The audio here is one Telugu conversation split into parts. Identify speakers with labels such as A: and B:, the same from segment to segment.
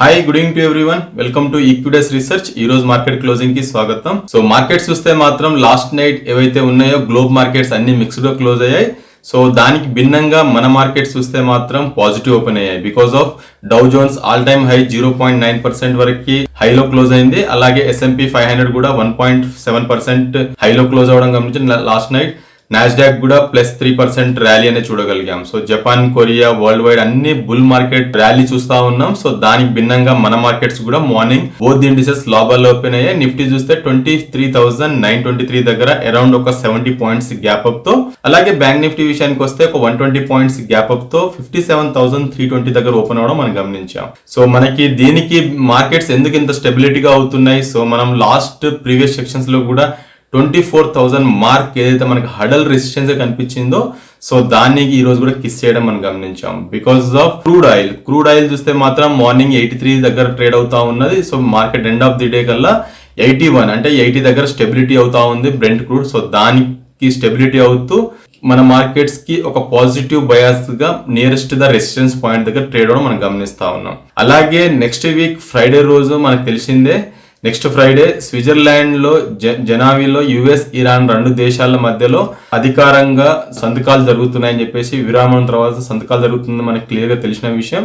A: Hi, good evening to everyone. Welcome to equities research. ఈ రోజు మార్కెట్ క్లోజింగ్ కి స్వాగతం. సో మార్కెట్స్ చూస్తే మాత్రం లాస్ట్ నైట్ ఏవైతే ఉన్నాయో గ్లోబల్ మార్కెట్స్ అన్ని మిక్స్డ్ గా క్లోజ్ అయ్యాయి. సో దానికి భిన్నంగా మన మార్కెట్స్ చూస్తే మాత్రం పాజిటివ్ ఓపెన్ అయ్యాయి. Because of Dow Jones all time high 0.9% వరకు హైలో క్లోజ్ అయింది. అలాగే S&P 500 కూడా 1.7% హైలో క్లోజ్ అవడం గమనించి లాస్ట్ నైట్. నాస్డాక్ కూడా +3% ర్యాలీ అనేది చూడగలిగాం. So Japan, Korea, world wide అన్ని బుల్ మార్కెట్ ర్యాలీ చూస్తా ఉన్నాం. సో దానికి భిన్నంగా మన మార్కెట్స్ కూడా మార్నింగ్ బోత్ ఇండిసెస్ లాభాల్లో ఓపెన్ అయ్యాయి. నిఫ్టీ చూస్తే 23,923 దగ్గర అరౌండ్ ఒక 70 పాయింట్స్ గ్యాప్ అప్ తో, అలాగే బ్యాంక్ నిఫ్టీ విషయానికి వస్తే ఒక 120 పాయింట్స్ గ్యాప్ అప్ తో 57,320 దగ్గర ఓపెన్ అవడం మనం గమనించాం. సో మనకి దీనికి మార్కెట్స్ ఎందుకు ఇంత స్టెబిలిటీగా అవుతున్నాయి? సో మనం లాస్ట్ ప్రీవియస్ సెక్షన్స్ లో కూడా 24,000 మార్క్ ఏదైతే మనకి హడల్ రెసిస్టెన్స్ కనిపించిందో, సో దాన్ని ఈ రోజు కూడా కిస్ చేయడం మనం గమనించాం. బికాస్ ఆఫ్ క్రూడ్ ఆయిల్ చూస్తే మాత్రం మార్నింగ్ 83 దగ్గర ట్రేడ్ అవుతా ఉన్నది. So market end of the day కల్లా 81 అంటే 80 దగ్గర స్టెబిలిటీ అవుతా ఉంది బ్రెంట్ క్రూడ్. సో దానికి స్టెబిలిటీ అవుతూ మన మార్కెట్స్ కి ఒక పాజిటివ్ బయాస్ గా నియరెస్ట్ ద రెసిస్టెన్స్ పాయింట్ దగ్గర ట్రేడ్ అవడం మనం గమనిస్తా ఉన్నాం. అలాగే నెక్స్ట్ వీక్ ఫ్రైడే రోజు మనకు తెలిసిందే, నెక్స్ట్ ఫ్రైడే స్విట్జర్లాండ్ లో జెనీవాలో US, ఇరాన్ రెండు దేశాల మధ్యలో అధికారంగా సంతకాలు జరుగుతున్నాయని చెప్పేసి విరామం తర్వాత సంతకాలు జరుగుతుందని మనకి క్లియర్ గా తెలిసిన విషయం.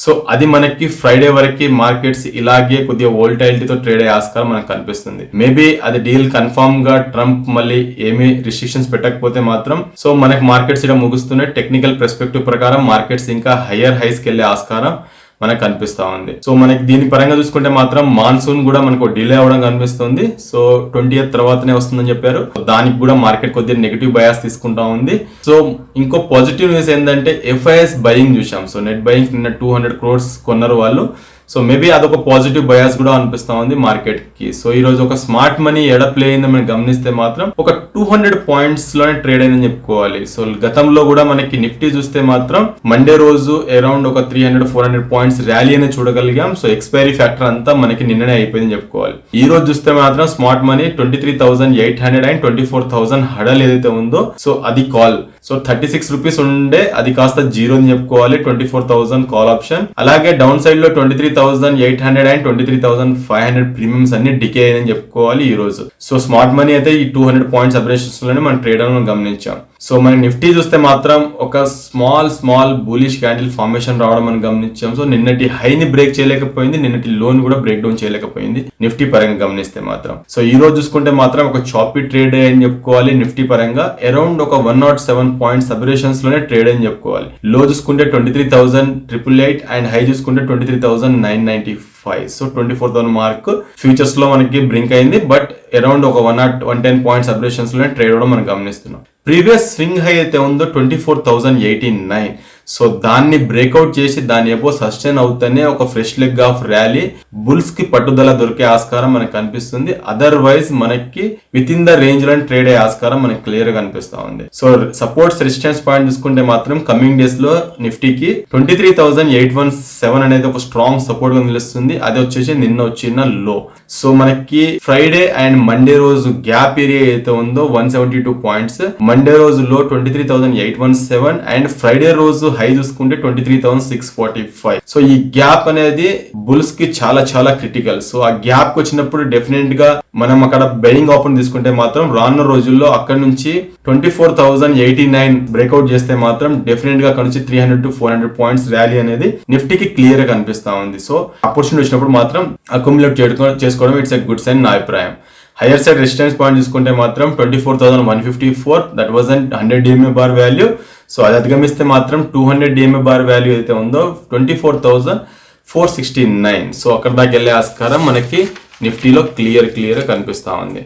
A: సో అది మనకి ఫ్రైడే వరకు మార్కెట్స్ ఇలాగే కొద్దిగా వోల్టైలిటీతో ట్రేడ్ అయ్యే ఆస్కారం మనకు కనిపిస్తుంది. మేబీ అది డీల్ కన్ఫర్మ్ గా ట్రంప్ మళ్ళీ ఏమీ రిస్ట్రిక్షన్స్ పెట్టకపోతే మాత్రం సో మనకి మార్కెట్స్ ఇక్కడ ముగుస్తున్నాయి. టెక్నికల్ పర్స్పెక్టివ్ ప్రకారం మార్కెట్స్ ఇంకా హయ్యర్ హైస్ కి వెళ్లే ఆస్కారం మనకు కనిపిస్తా ఉంది. సో మనకి దీని పరంగా చూసుకుంటే మాత్రం మాన్సూన్ కూడా మనకు డిలే అవడం కనిపిస్తుంది. సో 20th తర్వాతనే వస్తుందని చెప్పారు. దానికి కూడా మార్కెట్ కొద్దిగా నెగిటివ్ బయాస్ తీసుకుంటా ఉంది. సో ఇంకో పాజిటివ్ న్యూస్ ఏంటంటే FIS బయింగ్ చూసాం. సో నెట్ బయింగ్ నిన్న 200 crores కొన్నారు వాళ్ళు. సో మేబీ అదొక పాజిటివ్ బయాస్ కూడా అనిపిస్తా ఉంది మార్కెట్ కి. సో ఈ రోజు ఒక స్మార్ట్ మనీ ఎడ ప్లే అయిందని మనం గమనిస్తే మాత్రం ఒక 200 పాయింట్స్ లోనే ట్రేడ్ అయిందని చెప్పుకోవాలి. సో గతంలో కూడా మనకి నిఫ్టీ చూస్తే మాత్రం మండే రోజు అరౌండ్ ఒక 300-400 పాయింట్స్ ర్యాలీ అనేది చూడగలిగాం. సో ఎక్స్పైరీ ఫ్యాక్టర్ అంతా మనకి నిన్ననే అయిపోయిందని చెప్పుకోవాలి. ఈ రోజు చూస్తే మాత్రం స్మార్ట్ మనీ 23,800 అండ్ 24,000 హడల్ ఏదైతే ఉందో సో అది కాల్. సో 36 రూపీస్ ఉండే అది కాస్త జీరో అని చెప్పుకోవాలి. 24,000 కాల్ ఆప్షన్. అలాగే డౌన్ సైడ్ లో 23,800 అండ్ 23,500 ప్రీమియమ్స్ అన్ని డికే అని చెప్పుకోవాలి ఈ రోజు. సో స్మార్ట్ మనీ అయితే ఈ 200 పాయింట్స్ అబరేషన్స్ లోనే మనం ట్రేడ్ అని గమనించాం. సో మన నిఫ్టీ చూస్తే మాత్రం ఒక స్మాల్ బులిష్ క్యాండిల్ ఫార్మేషన్ రావడం మనం గమనించాం. సో నిన్నటి హైని బ్రేక్ చేయలేకపోయింది, నిన్నటి లోన్ కూడా బ్రేక్ డౌన్ చేయలేకపోయింది నిఫ్టీ పరంగా గమనిస్తే మాత్రం. సో ఈ రోజు చూసుకుంటే మాత్రం ఒక చాపీ ట్రేడ్ అని చెప్పుకోవాలి. నిఫ్టీ పరంగా అరౌండ్ ఒక 107 పాయింట్స్ అబరేషన్స్ లోనే ట్రేడ్ అని చెప్పుకోవాలి. లో చూసుకుంటే 23,888 అండ్ హై చూసుకుంటే 23,995. సో 24,000 మార్క్ ఫ్యూచర్స్ లో మనకి బ్రింక్ అయింది. బట్ అరౌండ్ ఒక 110 పాయింట్స్ అబరేషన్స్ లోనే ట్రేడ్ అవడం మనం గమనిస్తున్నాం. ప్రీవియస్ స్వింగ్ హై అయితే ఉందో 24,089. సో దాన్ని బ్రేక్అవుట్ చేసి దాని ఏవో సస్టైన్ అవుతానే ఒక fresh leg of rally bulls కి పట్టుదల దొరికే ఆస్కారం మనకు కనిపిస్తుంది. అదర్వైజ్ మనకి విత్ ఇన్ ద రేంజ్ లో ట్రేడ్ అయ్యే ఆస్కారం మనకి క్లియర్ గా కనిపిస్తా ఉంది. సో సపోర్ట్స్ రెసిస్టెన్స్ పాయింట్ చూసుకుంటే మాత్రం కమింగ్ డేస్ లో నిఫ్టీకి 23,817 అనేది ఒక స్ట్రాంగ్ సపోర్ట్ గా నిలుస్తుంది. అది వచ్చేసి నిన్న వచ్చిన లో. సో మనకి ఫ్రైడే అండ్ మండే రోజు గ్యాప్ ఏరియా అయితే ఉందో 172 పాయింట్స్. మండే రోజు లో 23,817 అండ్ ఫ్రైడే రోజు హై చూసుకుంటే 23,645. సో ఈ గ్యాప్ అనేది బుల్స్ కి చాలా క్రిటికల్. సో ఆ గ్యాప్ కి వచ్చినప్పుడు డెఫినెట్ గా మనం అక్కడ బయింగ్ ఆపర్చునిటీ తీసుకుంటే మాత్రం రానున్న రోజుల్లో అక్కడ నుంచి 24,089 బ్రేక్అవుట్ చేస్తే మాత్రం డెఫినెట్ గా అక్కడ నుంచి 300-400 పాయింట్స్ ర్యాలీ అనేది నిఫ్టీకి క్లియర్ గా కనిపిస్తా ఉంది. సో ఆపర్చునిటీ వచ్చినప్పుడు మాత్రం అక్యుములేట్ చేసుకోవడం ఇట్స్ ఎ గుడ్ సైన్ నా అభిప్రాయం. హైయర్ సైడ్ రెసిస్టెన్స్ పాయింట్ చూసుకుంటే మాత్రం 24,154 that was and 100 DMA bar value. So అది అధిగమిస్తే మాత్రం 200 DMA బార్ వాల్యూ అయితే ఉందో 24,469. సో అక్కడ దాకా వెళ్ళే ఆస్కారం మనకి నిఫ్టీలో క్లియర్ కనిపిస్తా ఉంది.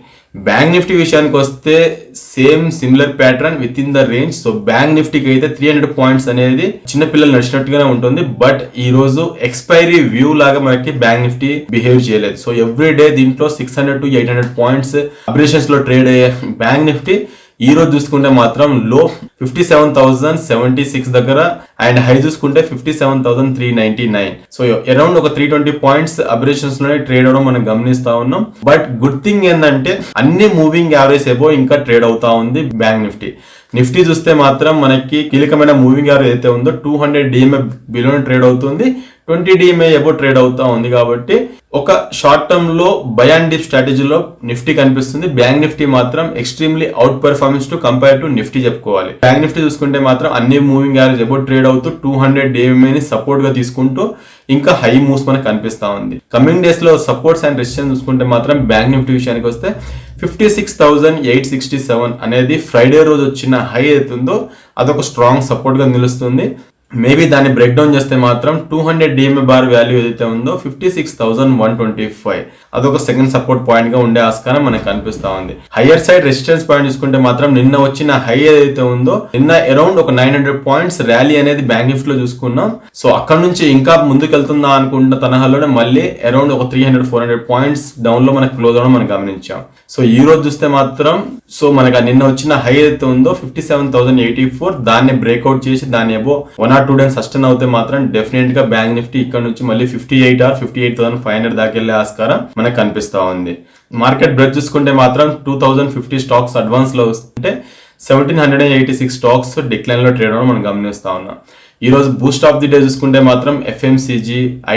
A: బ్యాంక్ నిఫ్టీ విషయానికి వస్తే same similar pattern with in the range. So bank నిఫ్టీకి అయితే 300 పాయింట్స్ అనేది చిన్నపిల్లలు నడిచినట్టుగానే ఉంటుంది. బట్ ఈ రోజు ఎక్స్పైరీ వ్యూ లాగా మనకి బ్యాంక్ నిఫ్టీ బిహేవ్ చేయలేదు. సో ఎవ్రీ డే దీంట్లో 600-800 పాయింట్స్ అబరేషన్స్ లో ట్రేడ్ అయ్యే బ్యాంక్ నిఫ్టీ ఈ రోజు చూసుకుంటే మాత్రం లో 57,076 దగ్గర అండ్ హై చూసుకుంటే 57,399. సో అరౌండ్ ఒక 320 పాయింట్స్ అబరేషన్స్ లోనే ట్రేడ్ అవడం మనం గమనిస్తా ఉన్నాం. బట్ గుడ్ థింగ్ ఏంటంటే అన్ని మూవింగ్ యావరేజ్ ఎబో ఇంకా ట్రేడ్ అవుతా ఉంది బ్యాంక్ నిఫ్టీ. నిఫ్టీ చూస్తే మాత్రం మనకి కీలకమైన మూవింగ్ యావరేజ్ ఏదైతే ఉందో 200 DMA బిలో ట్రేడ్ అవుతుంది, 20 DMA ఎబో ట్రేడ్ అవుతా ఉంది. కాబట్టి ఒక షార్ట్ టర్మ్ లో బై అండ్ డిప్ స్ట్రాటజీలో నిఫ్టీ కనిపిస్తుంది. బ్యాంక్ నిఫ్టీ మాత్రం extremely out performance to compare to Nifty చెప్పుకోవాలి. బ్యాంక్ నిఫ్టీ చూసుకుంటే మాత్రం అన్ని మూవింగ్ యావరేజ్ ఎబో ట్రేడ్ అవుతూ 200 DMA ని సపోర్ట్ గా తీసుకుంటూ ఇంకా హై మూవ్స్ మనకు కనిపిస్తా ఉంది. కమింగ్ డేస్ లో సపోర్ట్స్ అండ్ రెసిస్టెన్స్ చూసుకుంటే మాత్రం బ్యాంక్ నిఫ్టీ విషయానికి వస్తే 56,867 అనేది ఫ్రైడే రోజు వచ్చిన హై అవుతుందో అదొక స్ట్రాంగ్ సపోర్ట్ గా నిలుస్తుంది. మేబీ దాన్ని బ్రేక్ డౌన్ చేస్తే మాత్రం 200 DMA బార్ వాల్యూ ఏదైతే ఉందో 56,125 అదొక సెకండ్ సపోర్ట్ పాయింట్ గా ఉండే ఆస్కారం మనకు కనిపిస్తా ఉంది. హయ్యర్ సైడ్ రెసిస్టెన్స్ పాయింట్ చూసుకుంటే మాత్రం నిన్న వచ్చిన హై ఏదైతే ఉందో నిన్న అరౌండ్ ఒక 900 పాయింట్స్ ర్యాలీ అనేది బ్యాంక్ నిఫ్టీ లో చూసుకున్నాం. సో అక్కడ నుంచి ఇంకా ముందుకు వెళ్తుందా అనుకుంటున్న తనహాలోనే మళ్ళీ అరౌండ్ ఒక 300-400 పాయింట్స్ డౌన్ లో మనకు క్లోజ్ అవడం మనం గమనించాం. సో ఈ రోజు చూస్తే మాత్రం సో మనకు నిన్న వచ్చిన హై ఏదైతే ఉందో 57,084 దాన్ని బ్రేక్అవుట్ చేసి దాన్ని ఏవో 1 or 2 డేస్ సస్టైన్ అవుతే మాత్రం డెఫినెట్ గా బ్యాంక్ నిఫ్టీ ఇక్కడ నుంచి మళ్ళీ 58 or 58,500 దాకా వెళ్ళే ఆస్కారం మనకు కనిపిస్తా ఉంది. మార్కెట్ బ్రేక్ చూసుకుంటే మాత్రం 2050 స్టాక్స్ అడ్వాన్స్ లో వస్తుంటే 1786 స్టాక్స్ డిక్లైన్ లో ట్రేడ్ అవడం మనం గమనిస్తా ఉన్నాం. ఈ రోజు బూస్ట్ ఆఫ్ ది డే చూసుకుంటే మాత్రం FMCG,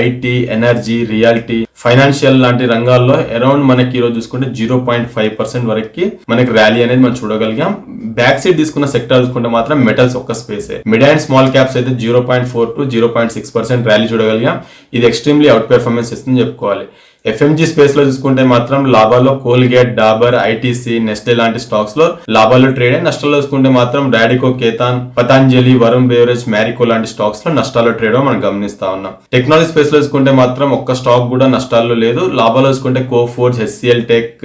A: IT, energy, reality, financial లాంటి రంగాల్లో అరౌండ్ మనకి ఈ రోజు చూసుకుంటే 0.5% వరకు మనకి ర్యాలీ అనేది మనం చూడగలిగాం. బ్యాక్ సైడ్ తీసుకున్న సెక్టర్ చూసుకుంటే మాత్రం మెటల్స్ ఒక్క స్పేసే. మిడ్ అండ్ స్మాల్ క్యాప్స్ అయితే 0.4 to 0.6% ర్యాలీ చూడగలిగాం. ఇది ఎక్స్ట్రీమ్లీ అవుట్ పెర్ఫార్మెన్స్ ఇస్తుందని చెప్పుకోవాలి. FMG స్పేస్ లో చూసుకుంటే మాత్రం లాభాల్లో కోల్గేట్, డాబర్, ITC, నెస్టే లాంటి స్టాక్స్ లో లాభాల్లో ట్రేడ్ అయ్యి, నష్టాల్లో చూసుకుంటే మాత్రం రాడికో, కేతాన్, పతాంజలి, వరుణ్ బెవరేజ్, మ్యారికో లాంటి స్టాక్స్ లో నష్టాల్లో ట్రేడ్ మనం గమనిస్తా ఉన్నాం. టెక్నాలజీ స్పేస్ లో చూసుకుంటే మాత్రం ఒక్క స్టాక్ కూడా నష్టాల్లో లేదు. లాభాల్లో చూసుకుంటే Coforge, HCL tech,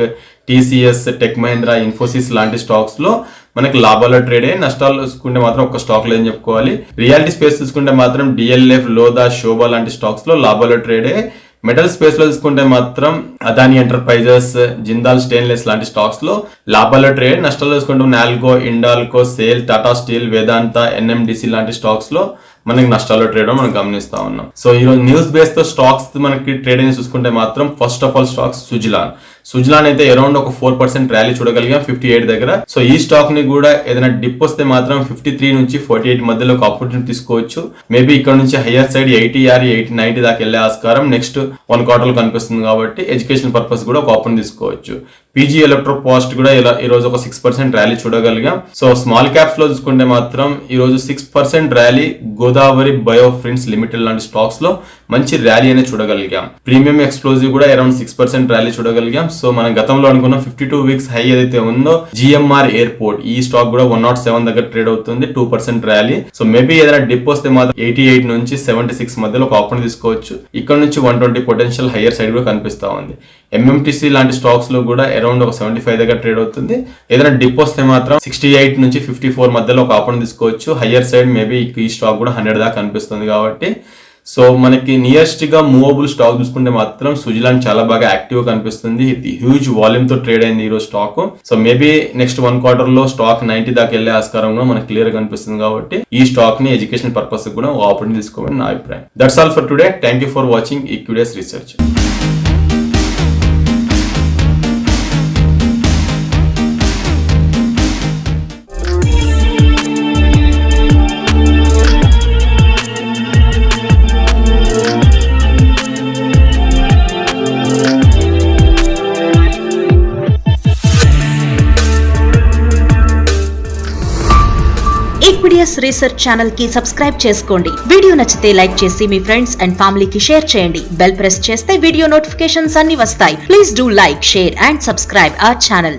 A: TCS, tech Mahindra, Infosys లాంటి స్టాక్స్ లో మనకి లాభాల్లో ట్రేడ్ అయ్యి, నష్టాలు చూసుకుంటే మాత్రం ఒక స్టాక్ లేదని చెప్పుకోవాలి. రియాలిటీ స్పేస్ చూసుకుంటే మాత్రం DLF, లోదా, శోభా లాంటి స్టాక్స్ లో లాభాల్లో ట్రేడ్ అయ్యి, మెటల్ స్పేస్ లో చూసుకుంటే మాత్రం అదాని ఎంటర్ప్రైజెస్, జిందాల్ స్టెయిన్లెస్ లాంటి స్టాక్స్ లో లాభాల్లో ట్రేడ్, నష్టాలు చూసుకుంటే నాల్కో, ఇండాల్కో, సేల్, టాటా స్టీల్, వేదాంత, NMDC లాంటి స్టాక్స్ లో మనకి నష్టాల్లో ట్రేడ్ మనం గమనిస్తా ఉన్నాం. సో ఈ రోజు న్యూస్ బేస్ తో స్టాక్స్ మనకి ట్రేడ్ అని చూసుకుంటే మాత్రం first of all stocks Suzlon అయితే అరౌండ్ ఒక 4% ర్యాలీ చూడగలిగాం 58 దగ్గర. సో ఈ స్టాక్ ని కూడా ఏదైనా డిప్ వస్తే మాత్రం 53 నుంచి 48 మధ్యలో ఒక ఆపర్చునిటీ తీసుకోవచ్చు. మేబీ ఇక్కడ నుంచి హయ్యర్ సైడ్ 80 or 80-90 దాకా వెళ్ళే ఆస్కారం నెక్స్ట్ 1 quarter కనిపిస్తుంది. కాబట్టి ఎడ్యుకేషన్ పర్పస్ కూడా ఒక ఆపర్చునిటీ తీసుకోవచ్చు. PG ఎలక్ట్రో పాస్ట్ కూడా ఈ రోజు ఒక 6% ర్యాలీ చూడగలిగాం. సో స్మాల్ క్యాప్స్ లో చూసుకుంటే మాత్రం ఈ రోజు 6% ర్యాలీ గోదావరి బయోఫ్రిన్స్ లిమిటెడ్ లాంటి స్టాక్స్ లో మంచి ర్యాలీ అనేది చూడగలిగాం. ప్రీమియం ఎక్స్ప్లోజివ్ కూడా అరౌండ్ 6% ర్యాలీ చూడగలిగాం. సో మనం గతంలో అనుకున్న 52 weeks హై ఏదైతే ఉందో GMR ఎయిర్పోర్ట్, ఈ స్టాక్ కూడా 107 దగ్గర ట్రేడ్ అవుతుంది, 2% ర్యాలీ. సో మేబీ ఏదైనా డిప్ వస్తే మాత్రం 88 నుంచి 76 మధ్యలో ఒక ఆపర్చునిటీ తీసుకోవచ్చు. ఇక్కడ నుంచి 120 పొటెన్షియల్ హయ్యర్ సైడ్ కూడా కనిపిస్తా ఉంది. MMTC లాంటి స్టాక్స్ లో కూడా అరౌండ్ ఒక 75 దగ్గర ట్రేడ్ అవుతుంది. ఏదైనా డిప్ వస్తే మాత్రం 68 నుంచి 54 మధ్యలో ఒక ఆపర్చునిటీ తీసుకోవచ్చు. హయ్యర్ సైడ్ మేబీ ఈ స్టాక్ కూడా 100 దాకా కనిపిస్తుంది. కాబట్టి సో మనకి నియరెస్ట్ గా మూవబుల్ స్టాక్ చూసుకుంటే మాత్రం సుజలాన్ చాలా బాగా యాక్టివ్ కనిపిస్తుంది. ఇది హ్యూజ్ వాల్యూమ్ తో ట్రేడ్ అయింది ఈ రోజు stock. So maybe next 1 quarter లో స్టాక్ 90 దాకా వెళ్లే ఆస్కారం కూడా మనకి క్లియర్ కనిపిస్తుంది. కాబట్టి ఈ స్టాక్ ని ఎడ్యుకేషన్ పర్పస్ కూడా ఆపర్చునిటీ తీసుకోవాలని నా అభిప్రాయం. That's all for today. Thank you for watching Equides research.
B: Equidius research channel కి సబ్స్క్రైబ్ చేసుకోండి. వీడియో నచ్చితే లైక్ చేసి మీ ఫ్రెండ్స్ అండ్ ఫ్యామిలీకి షేర్ చేయండి. బెల్ ప్రెస్ చేస్తే వీడియో నోటిఫికేషన్స్ అన్ని వస్తాయి. Please do like, share and subscribe our channel.